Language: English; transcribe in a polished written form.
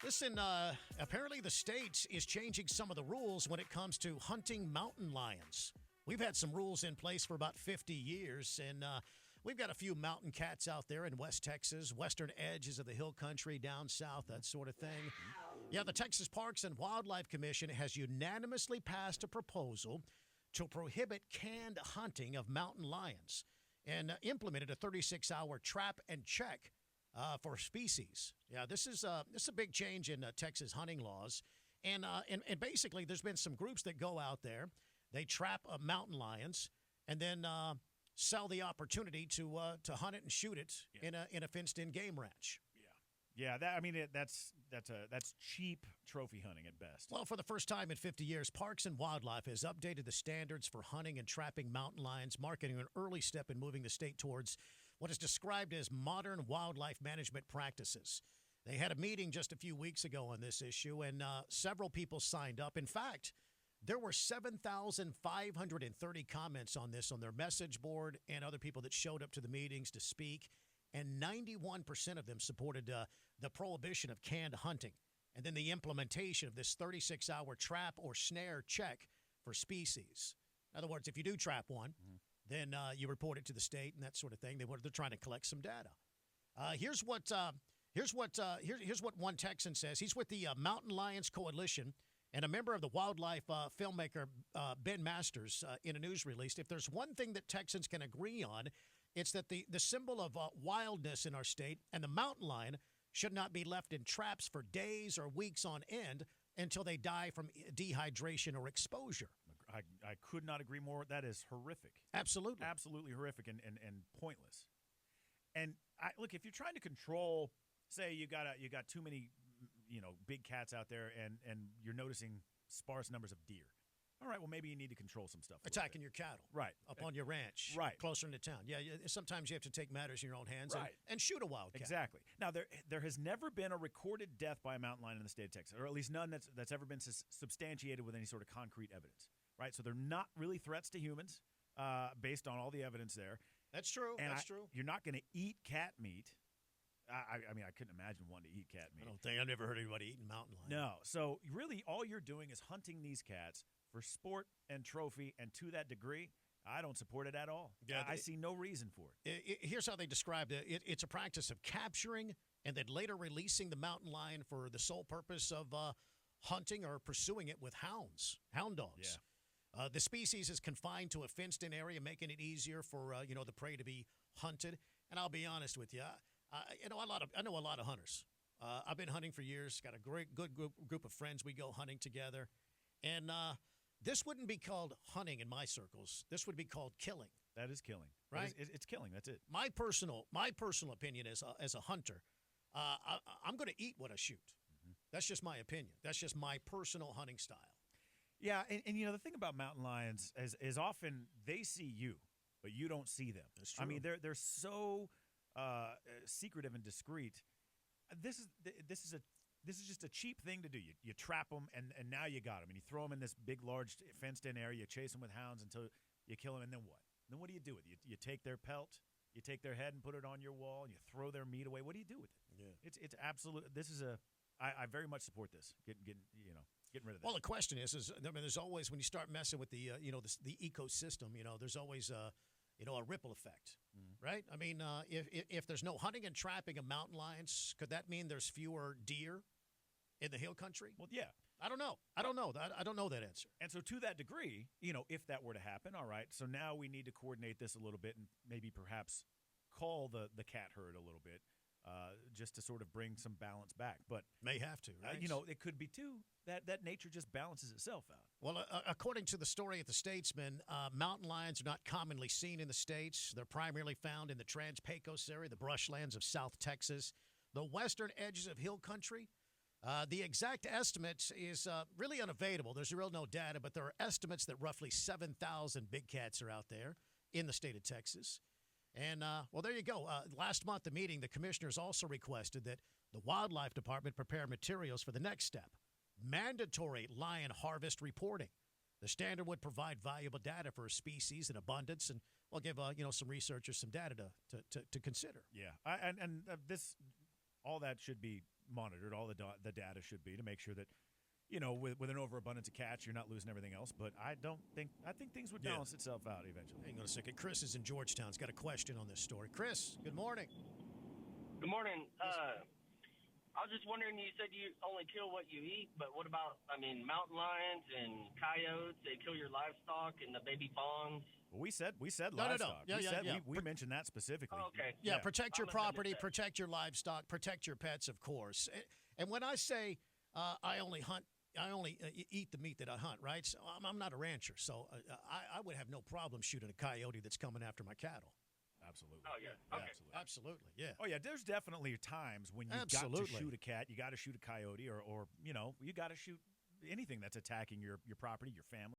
Listen, apparently the state is changing some of the rules when it comes to hunting mountain lions. We've had some rules in place for about 50 years, and we've got a few mountain cats out there in West Texas, western edges of the hill country, down south, that sort of thing. Yeah, the Texas Parks and Wildlife Commission has unanimously passed a proposal to prohibit canned hunting of mountain lions and implemented a 36-hour trap and check for species. Yeah, this is a big change in Texas hunting laws, and basically there's been some groups that go out there, they trap mountain lions, and then sell the opportunity to hunt it and shoot it in a fenced-in game ranch. Yeah, that's cheap trophy hunting at best. Well, for the first time in 50 years, Parks and Wildlife has updated the standards for hunting and trapping mountain lions, marking an early step in moving the state towards what is described as modern wildlife management practices. They had a meeting just a few weeks ago on this issue, and several people signed up. In fact, there were 7,530 comments on this on their message board and other people that showed up to the meetings to speak. And 91% of them supported the prohibition of canned hunting and then the implementation of this 36-hour trap or snare check for species. In other words, if you do trap one, then you report it to the state and that sort of thing. They're trying to collect some data. Here's what one Texan says. He's with the Mountain Lions Coalition and a member of the wildlife filmmaker Ben Masters in a news release. If there's one thing that Texans can agree on, it's that the symbol of wildness in our state and the mountain lion should not be left in traps for days or weeks on end until they die from dehydration or exposure. I could not agree more. That is horrific. Absolutely. Absolutely horrific and pointless. And look, if you're trying to control, say you got too many, big cats out there and you're noticing sparse numbers of deer. All right, well, maybe you need to control some stuff. Attacking your cattle. Right. Up on your ranch. Right. Closer into town. Yeah, sometimes you have to take matters in your own hands and shoot a wild cat. Exactly. Now, there has never been a recorded death by a mountain lion in the state of Texas, or at least none that's ever been substantiated with any sort of concrete evidence. Right? So they're not really threats to humans based on all the evidence there. That's true. And that's true. You're not going to eat cat meat. I mean, I couldn't imagine wanting to eat cat meat. I've never heard anybody eating mountain lion. No. So really all you're doing is hunting these cats for sport and trophy, and to that degree, I don't support it at all. Yeah, I see no reason for it. Here's how they described it. It's a practice of capturing and then later releasing the mountain lion for the sole purpose of hunting or pursuing it with hound dogs. Yeah. The species is confined to a fenced-in area, making it easier for the prey to be hunted. And I'll be honest with you, I know a lot of hunters. I've been hunting for years. Got a good group of friends. We go hunting together, and this wouldn't be called hunting in my circles. This would be called killing. That is killing, right? It's killing. That's it. My personal opinion as a hunter, I'm going to eat what I shoot. Mm-hmm. That's just my opinion. That's just my personal hunting style. Yeah, and the thing about mountain lions is often they see you, but you don't see them. That's true. I mean, they're so secretive and discreet. This is just a cheap thing to do. You trap them, and now you got them. And you throw them in this big, large, fenced-in area. You chase them with hounds until you kill them, and then what? Then what do you do with it? You take their pelt, you take their head and put it on your wall, and you throw their meat away. What do you do with it? Yeah. It's absolute. This is I very much support this. Getting rid of that. Well, the question is there's always, when you start messing with the the ecosystem, there's always a ripple effect, right? I mean, if there's no hunting and trapping of mountain lions, could that mean there's fewer deer in the hill country? Well, yeah. I don't know. I don't know that answer. And so to that degree, if that were to happen, all right, so now we need to coordinate this a little bit and maybe perhaps call the cat herd a little bit just to sort of bring some balance back. But may have to, right? It could be, too, that nature just balances itself out. Well, according to the story at the Statesman, mountain lions are not commonly seen in the States. They're primarily found in the Trans-Pecos area, the brushlands of South Texas, the western edges of hill country. The exact estimate is really unavailable. There's real no data, but there are estimates that roughly 7,000 big cats are out there in the state of Texas. And, well, there you go. Last month, the meeting, the commissioners also requested that the Wildlife Department prepare materials for the next step, mandatory lion harvest reporting. The standard would provide valuable data for a species in abundance, and we'll give some researchers some data to consider. Yeah, and this all that should be monitored. All the data should be to make sure that, with an overabundance of cats, you're not losing everything else. But I think things would balance itself out eventually. Hang on a second. Chris is in Georgetown. He's got a question on this story. Chris, good morning. Good morning. I was just wondering, you said you only kill what you eat, but what about, mountain lions and coyotes? They kill your livestock and the baby fawns. Well, we said No. livestock. Yeah. We mentioned that specifically. Oh, okay. Yeah, protect your I'm gonna property, miss that. protect your livestock, protect your pets, of course. And when I say I only eat the meat that I hunt, right? So I'm not a rancher, so I would have no problem shooting a coyote that's coming after my cattle. Absolutely. Oh, yeah. Okay. Absolutely, yeah. Oh, yeah, there's definitely times when you've got to shoot a cat, you got to shoot a coyote, or you got to shoot anything that's attacking your property, your family.